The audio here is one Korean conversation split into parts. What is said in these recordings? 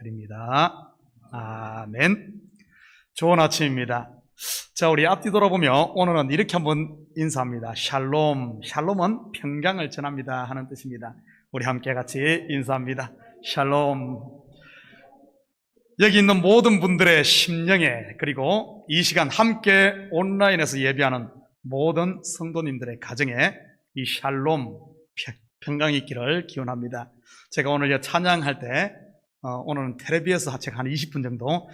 드립니다. 아멘. 좋은 아침입니다. 자, 우리 앞뒤 돌아보며 오늘은 이렇게 한번 인사합니다. 샬롬. 샬롬은 평강을 전합니다 하는 뜻입니다. 우리 함께 같이 인사합니다. 샬롬. 여기 있는 모든 분들의 심령에, 그리고 이 시간 함께 온라인에서 예배하는 모든 성도님들의 가정에 이 샬롬, 평강이 있기를 기원합니다. 제가 오늘 찬양할 때 오늘은 텔레비에서 한 20분 정도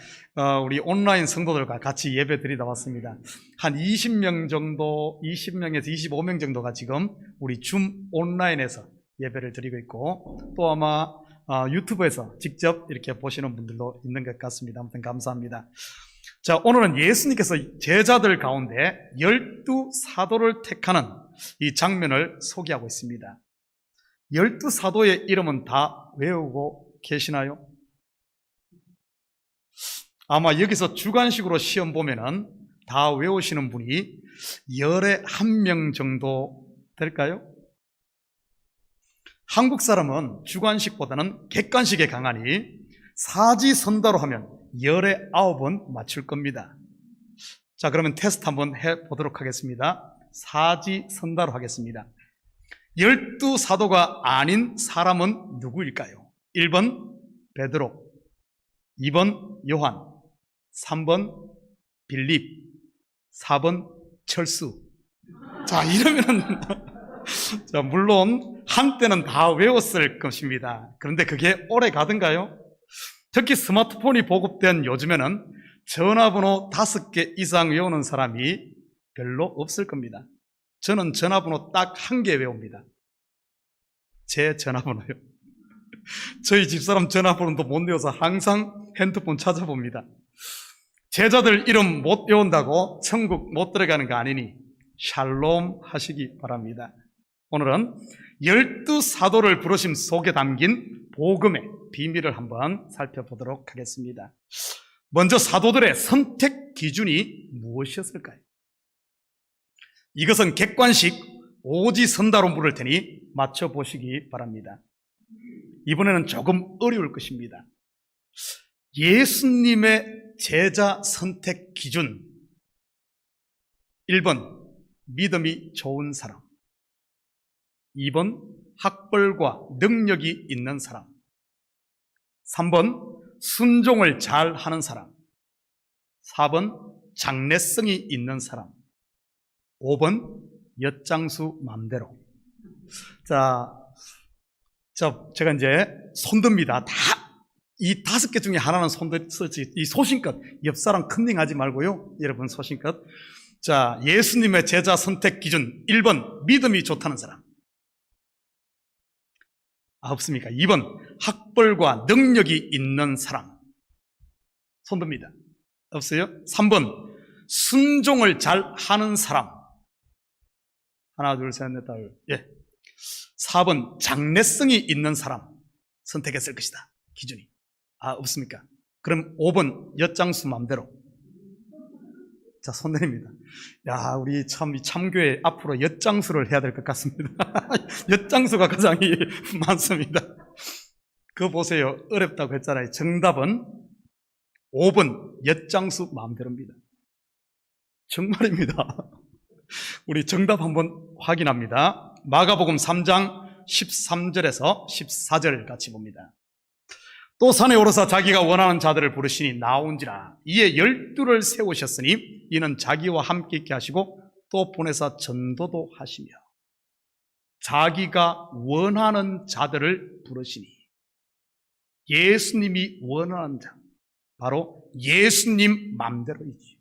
우리 온라인 성도들과 같이 예배 드리다 왔습니다. 한 20명 정도, 20명에서 25명 정도가 지금 우리 줌 온라인에서 예배를 드리고 있고, 또 아마 유튜브에서 직접 이렇게 보시는 분들도 있는 것 같습니다. 아무튼 감사합니다. 자, 오늘은 예수님께서 제자들 가운데 12사도를 택하는 이 장면을 소개하고 있습니다. 12사도의 이름은 다 외우고 계시나요? 아마 여기서 주관식으로 시험 보면은 다 외우시는 분이 11명 정도 될까요? 한국 사람은 주관식보다는 객관식에 강하니 사지선다로 하면 19번 맞출 겁니다. 자, 그러면 테스트 한번 해보도록 하겠습니다. 사지선다로 하겠습니다. 12사도가 아닌 사람은 누구일까요? 1번 베드로, 2번 요한, 3번 빌립, 4번 철수. 자, 이러면은 자, 물론 한때는 다 외웠을 것입니다. 그런데 그게 오래 가던가요? 특히 스마트폰이 보급된 요즘에는 전화번호 5개 이상 외우는 사람이 별로 없을 겁니다. 저는 전화번호 딱 1개 외웁니다. 제 전화번호요. 저희 집사람 전화번호도 못 외워서 항상 핸드폰 찾아봅니다. 제자들 이름 못 외운다고 천국 못 들어가는 거 아니니 샬롬 하시기 바랍니다. 오늘은 12사도를 부르심 속에 담긴 복음의 비밀을 한번 살펴보도록 하겠습니다. 먼저 사도들의 선택 기준이 무엇이었을까요? 이것은 객관식 오지선다로 물을 테니 맞춰보시기 바랍니다. 이번에는 조금 어려울 것입니다. 예수님의 제자 선택 기준. 1번 믿음이 좋은 사람, 2번 학벌과 능력이 있는 사람, 3번 순종을 잘 하는 사람, 4번 장래성이 있는 사람, 5번 엿장수 맘대로. 자, 제가 이제 손듭니다. 이 5개 중에 하나는 손들지, 이 소신껏, 옆사람 컨닝하지 말고요. 여러분 소신껏. 자, 예수님의 제자 선택 기준 1번 믿음이 좋다는 사람. 없습니까? 2번 학벌과 능력이 있는 사람. 손듭니다. 없어요? 3번 순종을 잘 하는 사람. 하나, 둘, 셋, 넷, 다섯. 예. 4번 장래성이 있는 사람 선택했을 것이다. 기준이. 없습니까? 그럼 5번 엿장수 맘대로. 자, 손 내립니다. 야, 우리 참교회 앞으로 엿장수를 해야 될 것 같습니다. 엿장수가 가장 많습니다. 그거 보세요. 어렵다고 했잖아요. 정답은 5번 엿장수 마음대로입니다. 정말입니다. 우리 정답 한번 확인합니다. 마가복음 3장 13절에서 14절 같이 봅니다. 또 산에 오르사 자기가 원하는 자들을 부르시니 나온지라. 이에 12를 세우셨으니 이는 자기와 함께 있게 하시고 또 보내사 전도도 하시며. 자기가 원하는 자들을 부르시니, 예수님이 원하는 자, 바로 예수님 맘대로이지.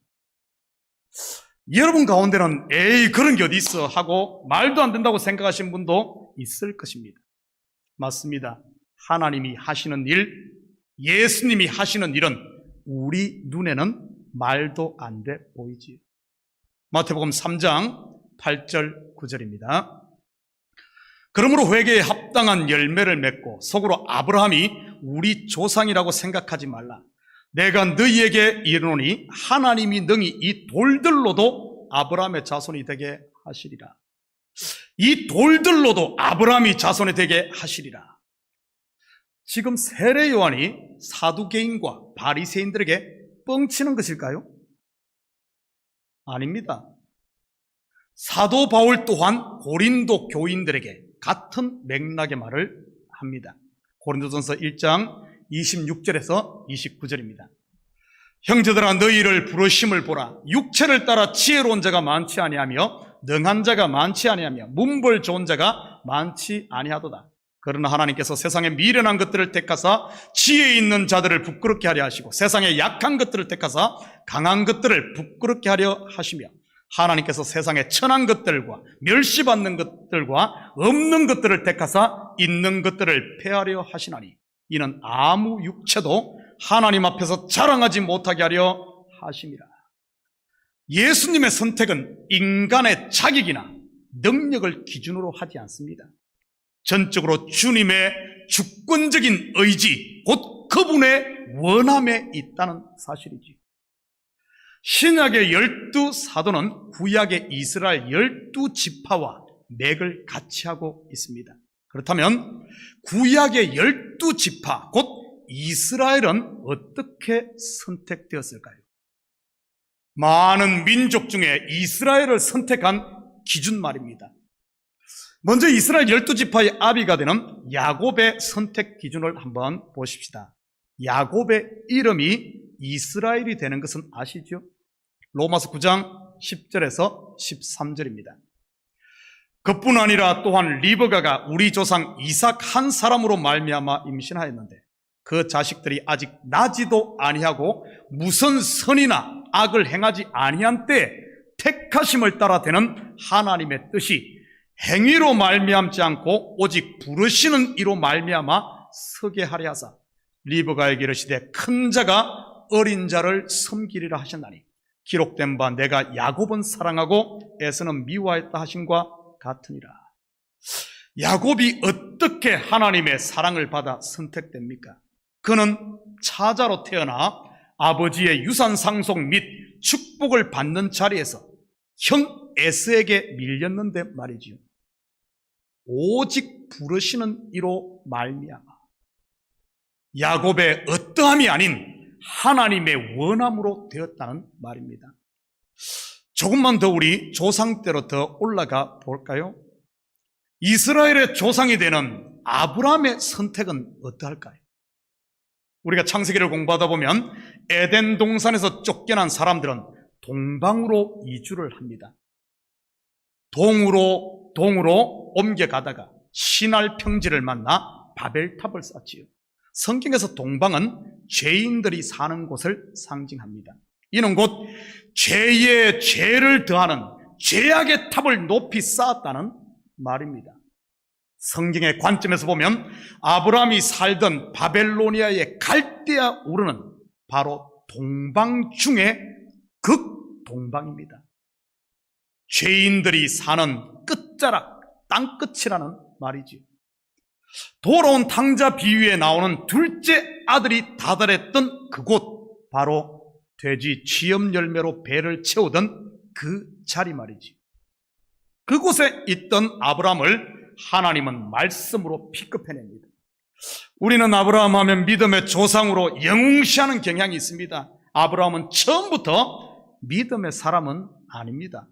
여러분 가운데는 에이 그런 게 어디 있어 하고 말도 안 된다고 생각하시는 분도 있을 것입니다. 맞습니다. 하나님이 하시는 일, 예수님이 하시는 일은 우리 눈에는 말도 안 돼 보이지요. 마태복음 3장 8절 9절입니다. 그러므로 회개에 합당한 열매를 맺고 속으로 아브라함이 우리 조상이라고 생각하지 말라. 내가 너희에게 이르노니 하나님이 능히 이 돌들로도 아브라함의 자손이 되게 하시리라. 이 돌들로도 아브라함이 자손이 되게 하시리라. 지금 세례 요한이 사두개인과 바리새인들에게 뻥치는 것일까요? 아닙니다. 사도 바울 또한 고린도 교인들에게 같은 맥락의 말을 합니다. 고린도전서 1장 26절에서 29절입니다. 형제들아 너희를 부르심을 보라. 육체를 따라 지혜로운 자가 많지 아니하며 능한 자가 많지 아니하며 문벌 좋은 자가 많지 아니하도다. 그러나 하나님께서 세상에 미련한 것들을 택하사 지혜 있는 자들을 부끄럽게 하려 하시고 세상에 약한 것들을 택하사 강한 것들을 부끄럽게 하려 하시며 하나님께서 세상에 천한 것들과 멸시받는 것들과 없는 것들을 택하사 있는 것들을 폐하려 하시나니 이는 아무 육체도 하나님 앞에서 자랑하지 못하게 하려 하심이라. 예수님의 선택은 인간의 자격이나 능력을 기준으로 하지 않습니다. 전적으로 주님의 주권적인 의지, 곧 그분의 원함에 있다는 사실이지. 신약의 12사도는 구약의 이스라엘 12지파와 맥을 같이 하고 있습니다. 그렇다면 구약의 12지파, 곧 이스라엘은 어떻게 선택되었을까요? 많은 민족 중에 이스라엘을 선택한 기준 말입니다. 먼저 이스라엘 12지파의 아비가 되는 야곱의 선택 기준을 한번 보십시다. 야곱의 이름이 이스라엘이 되는 것은 아시죠? 로마서 9장 10절에서 13절입니다. 그뿐 아니라 또한 리브가가 우리 조상 이삭 한 사람으로 말미암아 임신하였는데 그 자식들이 아직 나지도 아니하고 무슨 선이나 악을 행하지 아니한 때에 택하심을 따라 되는 하나님의 뜻이 행위로 말미암지 않고 오직 부르시는 이로 말미암아 서게 하려 하사 리브가에게 이르시되 큰 자가 어린 자를 섬기리라 하셨나니 기록된 바 내가 야곱은 사랑하고 에서는 미워했다 하심과 같으니라. 야곱이 어떻게 하나님의 사랑을 받아 선택됩니까? 그는 차자로 태어나 아버지의 유산 상속 및 축복을 받는 자리에서 형 에서에게 밀렸는데 말이지요. 오직 부르시는 이로 말미암아 야곱의 어떠함이 아닌 하나님의 원함으로 되었다는 말입니다. 조금만 더 우리 조상 때로 더 올라가 볼까요? 이스라엘의 조상이 되는 아브라함의 선택은 어떠할까요? 우리가 창세기를 공부하다 보면 에덴 동산에서 쫓겨난 사람들은 동방으로 이주를 합니다. 동으로 옮겨가다가 시날 평지를 만나 바벨탑을 쌓지요. 성경에서 동방은 죄인들이 사는 곳을 상징합니다. 이는 곧 죄에 죄를 더하는 죄악의 탑을 높이 쌓았다는 말입니다. 성경의 관점에서 보면 아브라함이 살던 바벨로니아의 갈대아 우르는 바로 동방 중에 극동방입니다. 죄인들이 사는 끝자락, 땅끝이라는 말이지요. 돌아온 탕자 비유에 나오는 둘째 아들이 다다랐던 그곳, 바로 돼지 취업 열매로 배를 채우던 그 자리 말이지. 그곳에 있던 아브라함을 하나님은 말씀으로 픽업해냅니다. 우리는 아브라함 하면 믿음의 조상으로 영웅시하는 경향이 있습니다. 아브라함은 처음부터 믿음의 사람은 아닙니다.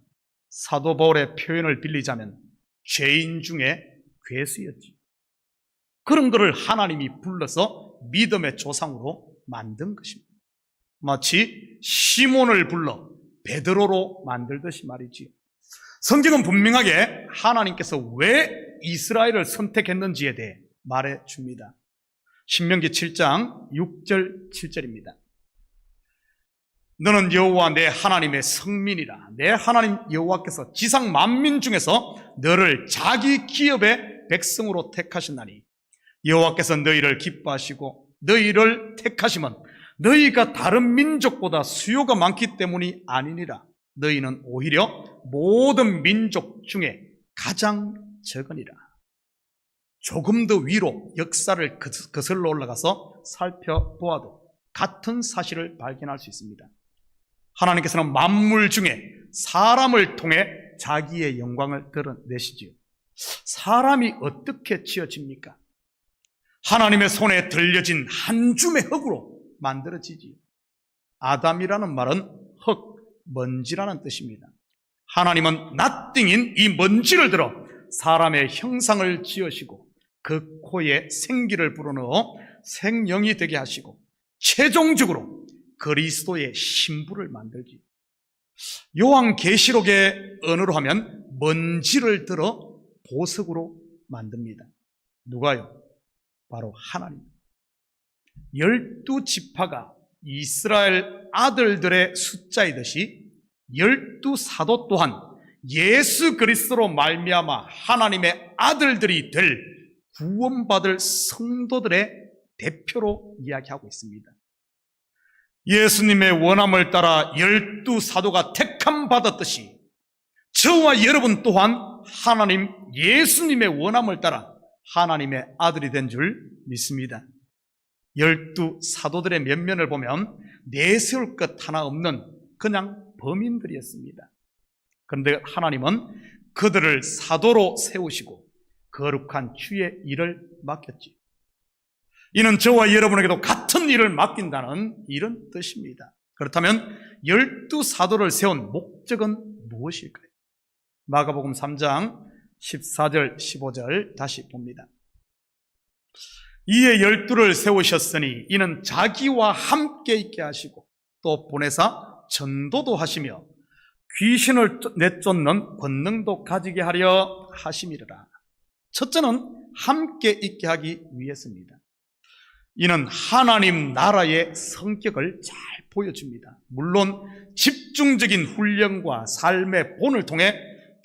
사도 바울의 표현을 빌리자면 죄인 중에 괴수였지. 그런 것을 하나님이 불러서 믿음의 조상으로 만든 것입니다. 마치 시몬을 불러 베드로로 만들듯이 말이지요. 성경은 분명하게 하나님께서 왜 이스라엘을 선택했는지에 대해 말해줍니다. 신명기 7장 6절 7절입니다. 너는 여호와 내 하나님의 성민이라. 내 하나님 여호와께서 지상 만민 중에서 너를 자기 기업의 백성으로 택하셨나니 여호와께서 너희를 기뻐하시고 너희를 택하시면 너희가 다른 민족보다 수요가 많기 때문이 아니니라. 너희는 오히려 모든 민족 중에 가장 적으니라. 조금 더 위로 역사를 거슬러 올라가서 살펴보아도 같은 사실을 발견할 수 있습니다. 하나님께서는 만물 중에 사람을 통해 자기의 영광을 드러내시지요. 사람이 어떻게 지어집니까? 하나님의 손에 들려진 한 줌의 흙으로 만들어지지요. 아담이라는 말은 흙, 먼지라는 뜻입니다. 하나님은 nothing인 이 먼지를 들어 사람의 형상을 지으시고 그 코에 생기를 불어넣어 생명이 되게 하시고 최종적으로 그리스도의 신부를 만들지. 요한계시록의 언어로 하면 먼지를 들어 보석으로 만듭니다. 누가요? 바로 하나님. 12지파가 이스라엘 아들들의 숫자이듯이 12사도 또한 예수 그리스도로 말미암아 하나님의 아들들이 될 구원받을 성도들의 대표로 이야기하고 있습니다. 예수님의 원함을 따라 12사도가 택함 받았듯이 저와 여러분 또한 하나님 예수님의 원함을 따라 하나님의 아들이 된 줄 믿습니다. 12사도들의 면면을 보면 내세울 것 하나 없는 그냥 범인들이었습니다. 그런데 하나님은 그들을 사도로 세우시고 거룩한 주의 일을 맡겼지. 이는 저와 여러분에게도 같은 일을 맡긴다는 이런 뜻입니다. 그렇다면 12사도를 세운 목적은 무엇일까요? 마가복음 3장 14절 15절 다시 봅니다. 이에 12를 세우셨으니 이는 자기와 함께 있게 하시고 또 보내사 전도도 하시며 귀신을 내쫓는 권능도 가지게 하려 하심이라. 첫째는 함께 있게 하기 위해서입니다. 이는 하나님 나라의 성격을 잘 보여줍니다. 물론 집중적인 훈련과 삶의 본을 통해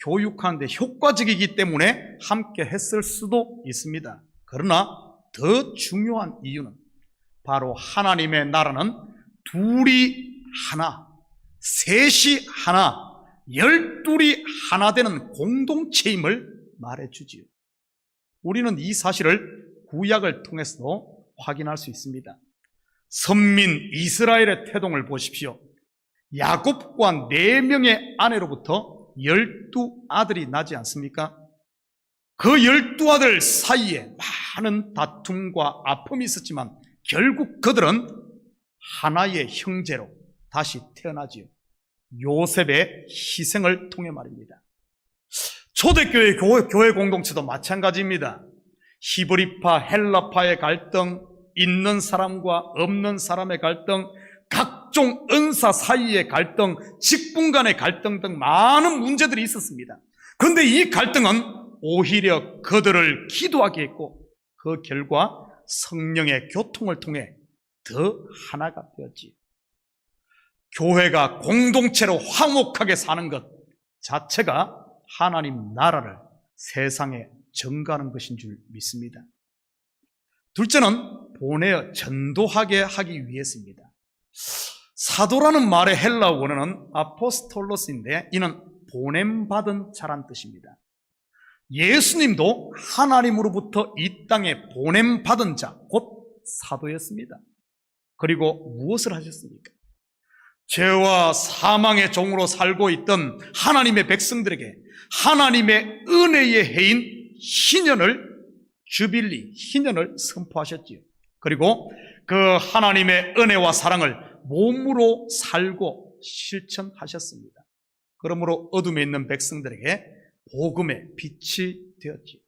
교육하는 데 효과적이기 때문에 함께 했을 수도 있습니다. 그러나 더 중요한 이유는 바로 하나님의 나라는 둘이 하나, 셋이 하나, 12이 하나 되는 공동체임을 말해주지요. 우리는 이 사실을 구약을 통해서도 확인할 수 있습니다. 선민 이스라엘의 태동을 보십시오. 야곱과 4명의 아내로부터 12아들이 나지 않습니까? 그 12아들 사이에 많은 다툼과 아픔이 있었지만 결국 그들은 하나의 형제로 다시 태어나지요. 요셉의 희생을 통해 말입니다. 초대교회 교회 공동체도 마찬가지입니다. 히브리파, 헬라파의 갈등, 있는 사람과 없는 사람의 갈등, 각종 은사 사이의 갈등, 직분 간의 갈등 등 많은 문제들이 있었습니다. 그런데 이 갈등은 오히려 그들을 기도하게 했고 그 결과 성령의 교통을 통해 더 하나가 되었지. 교회가 공동체로 화목하게 사는 것 자체가 하나님 나라를 세상에 전가하는 것인 줄 믿습니다. 둘째는 보내어 전도하게 하기 위해서입니다. 사도라는 말의 헬라 원어는 아포스톨로스인데 이는 보냄받은 자란 뜻입니다. 예수님도 하나님으로부터 이 땅에 보냄받은 자, 곧 사도였습니다. 그리고 무엇을 하셨습니까? 죄와 사망의 종으로 살고 있던 하나님의 백성들에게 하나님의 은혜의 해인 희년을 주빌리, 희년을 선포하셨지요. 그리고 그 하나님의 은혜와 사랑을 몸으로 살고 실천하셨습니다. 그러므로 어둠에 있는 백성들에게 복음의 빛이 되었지요.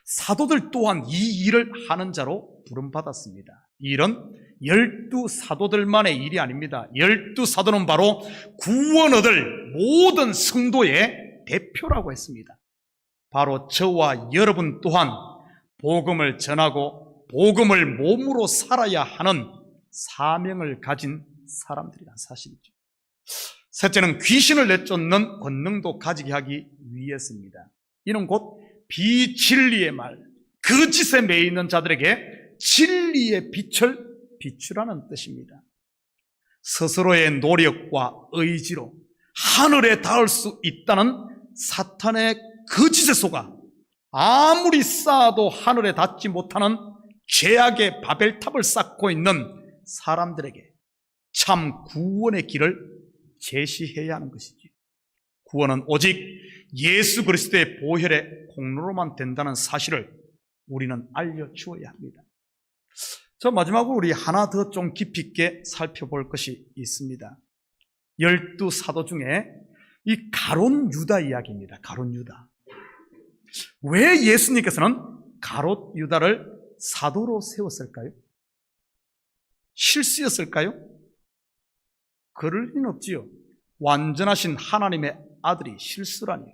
사도들 또한 이 일을 하는 자로 부름받았습니다. 이 일은 12사도들만의 일이 아닙니다. 12사도는 바로 구원 얻을 모든 성도의 대표라고 했습니다. 바로 저와 여러분 또한 복음을 전하고 복음을 몸으로 살아야 하는 사명을 가진 사람들이라는 사실이죠. 셋째는 귀신을 내쫓는 권능도 가지게 하기 위해서입니다. 이는 곧 비진리의 말, 거짓에 매여 있는 자들에게 진리의 빛을 비추라는 뜻입니다. 스스로의 노력과 의지로 하늘에 닿을 수 있다는 사탄의 거짓에 속아 아무리 쌓아도 하늘에 닿지 못하는 죄악의 바벨탑을 쌓고 있는 사람들에게 참 구원의 길을 제시해야 하는 것이지. 구원은 오직 예수 그리스도의 보혈의 공로로만 된다는 사실을 우리는 알려주어야 합니다. 자, 마지막으로 우리 하나 더 좀 깊이 있게 살펴볼 것이 있습니다. 12사도 중에 이 가룟 유다 이야기입니다. 가룟 유다. 왜 예수님께서는 가룟 유다를 사도로 세웠을까요? 실수였을까요? 그럴 리는 없지요. 완전하신 하나님의 아들이 실수라니.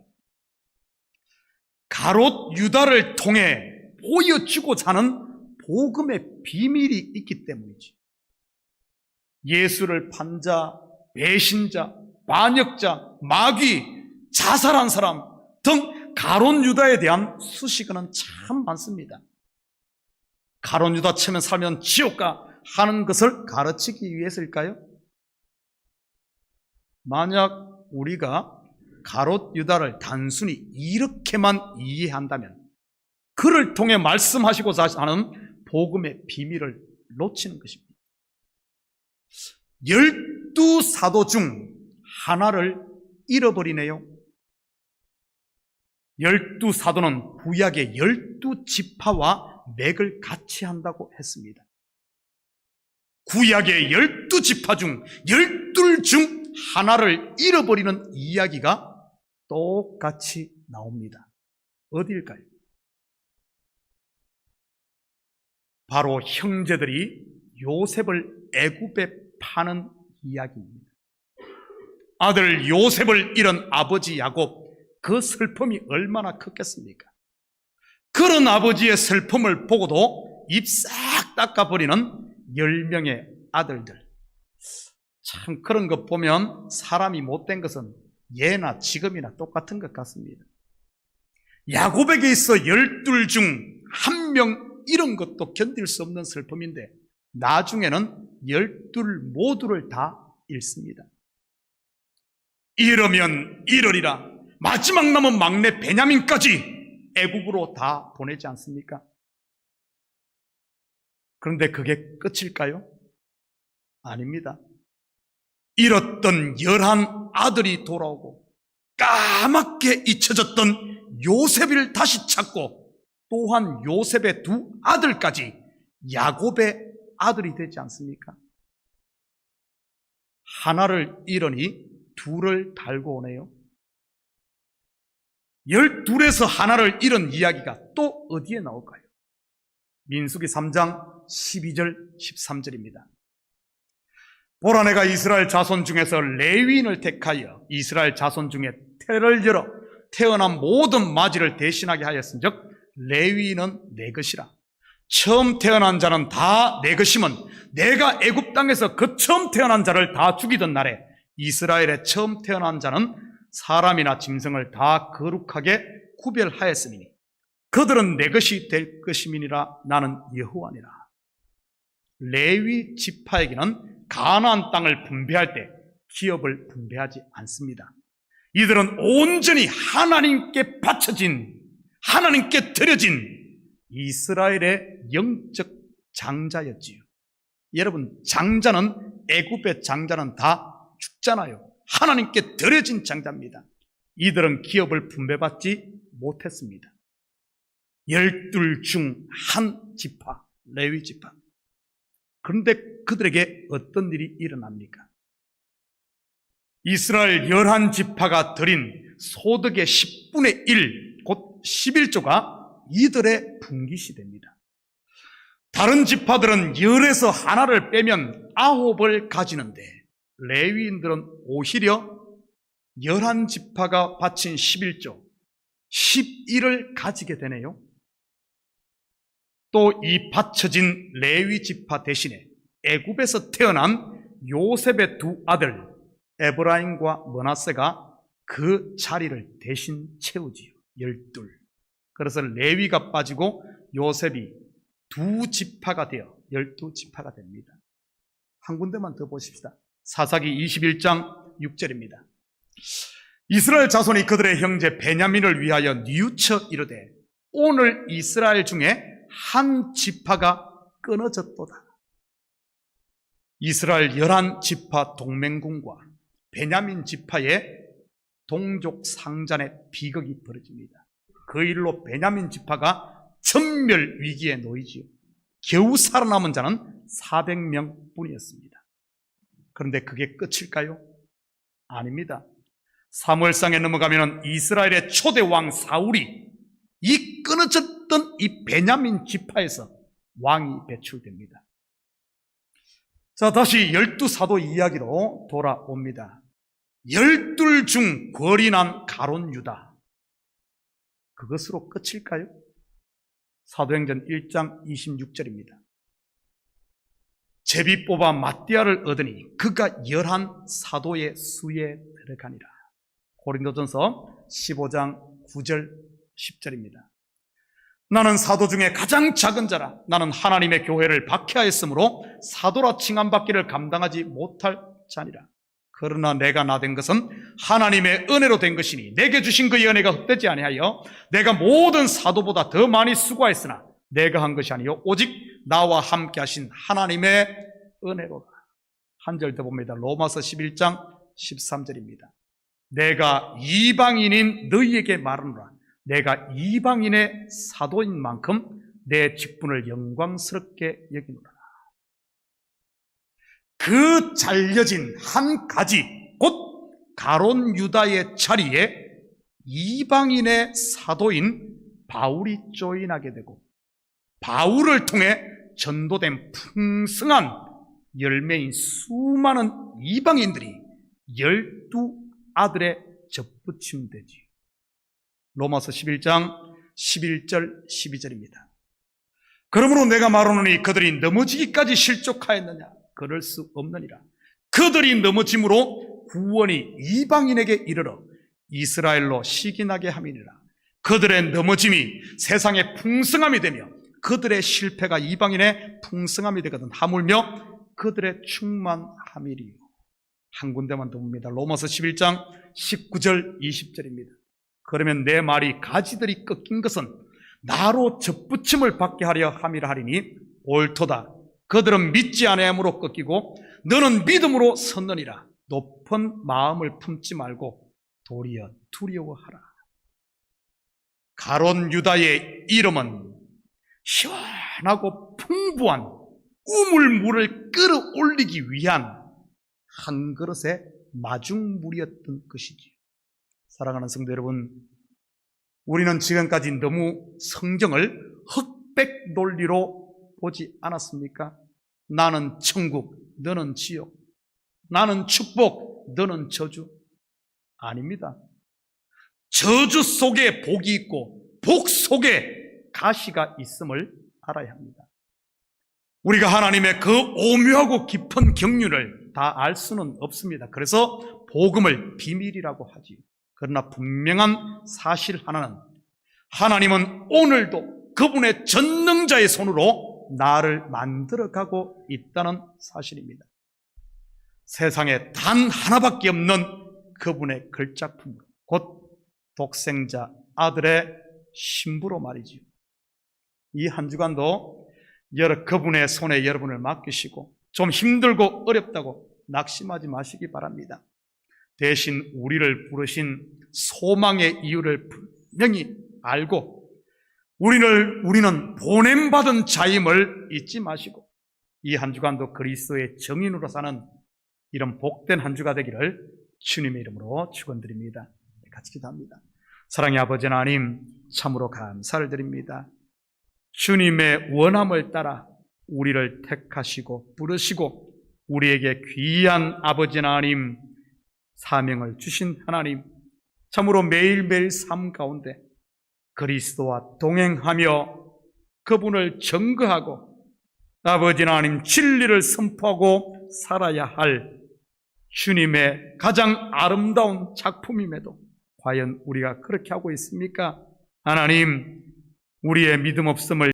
가롯 유다를 통해 보여주고자 하는 복음의 비밀이 있기 때문이지. 예수를 판자, 배신자, 반역자, 마귀, 자살한 사람 등 가롯 유다에 대한 수식어는 참 많습니다. 가롯 유다처럼 살면 지옥가 하는 것을 가르치기 위해서일까요? 만약 우리가 가롯 유다를 단순히 이렇게만 이해한다면 그를 통해 말씀하시고자 하는 복음의 비밀을 놓치는 것입니다. 12사도 중 하나를 잃어버리네요. 12사도는 구약의 12지파와 맥을 같이 한다고 했습니다. 구약의 12지파 중 12 중 하나를 잃어버리는 이야기가 똑같이 나옵니다. 어디일까요? 바로 형제들이 요셉을 애굽에 파는 이야기입니다. 아들 요셉을 잃은 아버지 야곱, 그 슬픔이 얼마나 컸겠습니까? 그런 아버지의 슬픔을 보고도 입 싹 닦아버리는 10명의 아들들. 참 그런 것 보면 사람이 못된 것은 예나 지금이나 똑같은 것 같습니다. 야곱에게 있어 12 중 1명 이런 것도 견딜 수 없는 슬픔인데 나중에는 12 모두를 다 잃습니다. 이러면 이러리라 마지막 남은 막내 베냐민까지 애국으로 다 보내지 않습니까? 그런데 그게 끝일까요? 아닙니다. 잃었던 11 아들이 돌아오고 까맣게 잊혀졌던 요셉을 다시 찾고 또한 요셉의 2 아들까지 야곱의 아들이 되지 않습니까? 하나를 잃으니 2를 달고 오네요. 12에서 하나를 잃은 이야기가 또 어디에 나올까요? 민수기 3장 12절 13절입니다. 보라 내가 이스라엘 자손 중에서 레위인을 택하여 이스라엘 자손 중에 태를 열어 태어난 모든 마지를 대신하게 하였은즉 레위인은 내 것이라. 처음 태어난 자는 다 내 것이면 내가 애굽 땅에서 그 처음 태어난 자를 다 죽이던 날에 이스라엘의 처음 태어난 자는 사람이나 짐승을 다 거룩하게 구별하였으니 그들은 내 것이 될 것임이니라. 나는 여호와니라. 레위 지파에게는 가나안 땅을 분배할 때 기업을 분배하지 않습니다. 이들은 온전히 하나님께 바쳐진, 하나님께 드려진 이스라엘의 영적 장자였지요. 여러분, 장자는, 애굽의 장자는 다 죽잖아요. 하나님께 드려진 장자입니다. 이들은 기업을 분배받지 못했습니다. 12 중 1 지파, 레위 지파. 그런데 그들에게 어떤 일이 일어납니까? 이스라엘 11지파가 드린 소득의 10분의 1, 곧 11조가 이들의 분깃이 됩니다. 다른 지파들은 10에서 하나를 빼면 9을 가지는데 레위인들은 오히려 11지파가 바친 11조, 11을 가지게 되네요. 또 이 바쳐진 레위 지파 대신에 애굽에서 태어난 요셉의 2 아들 에브라임과 므낫세가 그 자리를 대신 채우지요. 12. 그래서 레위가 빠지고 요셉이 2 지파가 되어 12지파가 됩니다. 한 군데만 더 보십시다. 사사기 21장 6절입니다. 이스라엘 자손이 그들의 형제 베냐민을 위하여 뉘우쳐 이르되 오늘 이스라엘 중에 1 지파가 끊어졌도다. 이스라엘 11지파 동맹군과 베냐민 지파의 동족 상잔의 비극이 벌어집니다. 그 일로 베냐민 지파가 전멸 위기에 놓이지요. 겨우 살아남은 자는 400명 뿐이었습니다. 그런데 그게 끝일까요? 아닙니다. 사무엘상에 넘어가면 이스라엘의 초대 왕 사울이 이 끊어졌던 이 베냐민 지파에서 왕이 배출됩니다. 자, 다시 12사도 이야기로 돌아옵니다. 12 중 권이 난 가룟 유다, 그것으로 끝일까요? 사도행전 1장 26절입니다. 제비 뽑아 마띠아를 얻으니 그가 11 사도의 수에 들어가니라. 고린도전서 15장 9절 10절입니다. 나는 사도 중에 가장 작은 자라. 나는 하나님의 교회를 박해하였으므로 사도라 칭함받기를 감당하지 못할 자니라. 그러나 내가 나된 것은 하나님의 은혜로 된 것이니 내게 주신 그의 은혜가 헛되지 아니하여 내가 모든 사도보다 더 많이 수고하였으나 내가 한 것이 아니요 오직 나와 함께 하신 하나님의 은혜로다. 한 절 더 봅니다. 로마서 11장 13절입니다. 내가 이방인인 너희에게 말하노라. 내가 이방인의 사도인 만큼 내 직분을 영광스럽게 여기노라. 그 잘려진 한 가지, 곧 가룟 유다의 자리에 이방인의 사도인 바울이 조인하게 되고, 바울을 통해 전도된 풍성한 열매인 수많은 이방인들이 12아들의 접붙임되지. 로마서 11장 11절 12절입니다. 그러므로 내가 말하노니 그들이 넘어지기까지 실족하였느냐? 그럴 수 없느니라. 그들이 넘어짐으로 구원이 이방인에게 이르러 이스라엘로 시기나게 함이니라. 그들의 넘어짐이 세상의 풍성함이 되며 그들의 실패가 이방인의 풍성함이 되거든. 하물며 그들의 충만함이리요. 한 군데만 더 봅니다. 로마서 11장 19절 20절입니다. 그러면 내 말이 가지들이 꺾인 것은 나로 접붙임을 받게 하려 함이라 하리니 옳도다. 그들은 믿지 아니함으로 꺾이고 너는 믿음으로 섰느니라. 높은 마음을 품지 말고 도리어 두려워하라. 가룟 유다의 이름은 시원하고 풍부한 우물물을 끌어올리기 위한 한 그릇의 마중물이었던 것이지. 사랑하는 성도 여러분, 우리는 지금까지 너무 성경을 흑백 논리로 보지 않았습니까? 나는 천국, 너는 지옥. 나는 축복, 너는 저주. 아닙니다. 저주 속에 복이 있고 복 속에 가시가 있음을 알아야 합니다. 우리가 하나님의 그 오묘하고 깊은 경륜을 다 알 수는 없습니다. 그래서 복음을 비밀이라고 하지요. 그러나 분명한 사실 하나는 하나님은 오늘도 그분의 전능자의 손으로 나를 만들어가고 있다는 사실입니다. 세상에 단 하나밖에 없는 그분의 걸작품, 곧 독생자 아들의 신부로 말이지요. 이 한 주간도 그분의 손에 여러분을 맡기시고 좀 힘들고 어렵다고 낙심하지 마시기 바랍니다. 대신 우리를 부르신 소망의 이유를 분명히 알고 우리는 보냄받은 자임을 잊지 마시고 이 한 주간도 그리스도의 정인으로 사는 이런 복된 한 주가 되기를 주님의 이름으로 축원드립니다. 같이 기도합니다. 사랑의 아버지 하나님, 참으로 감사를 드립니다. 주님의 원함을 따라 우리를 택하시고 부르시고 우리에게 귀한 아버지 하나님 사명을 주신 하나님, 참으로 매일매일 삶 가운데 그리스도와 동행하며 그분을 증거하고 아버지 하나님 진리를 선포하고 살아야 할 주님의 가장 아름다운 작품임에도 과연 우리가 그렇게 하고 있습니까? 하나님, 우리의 믿음 없음을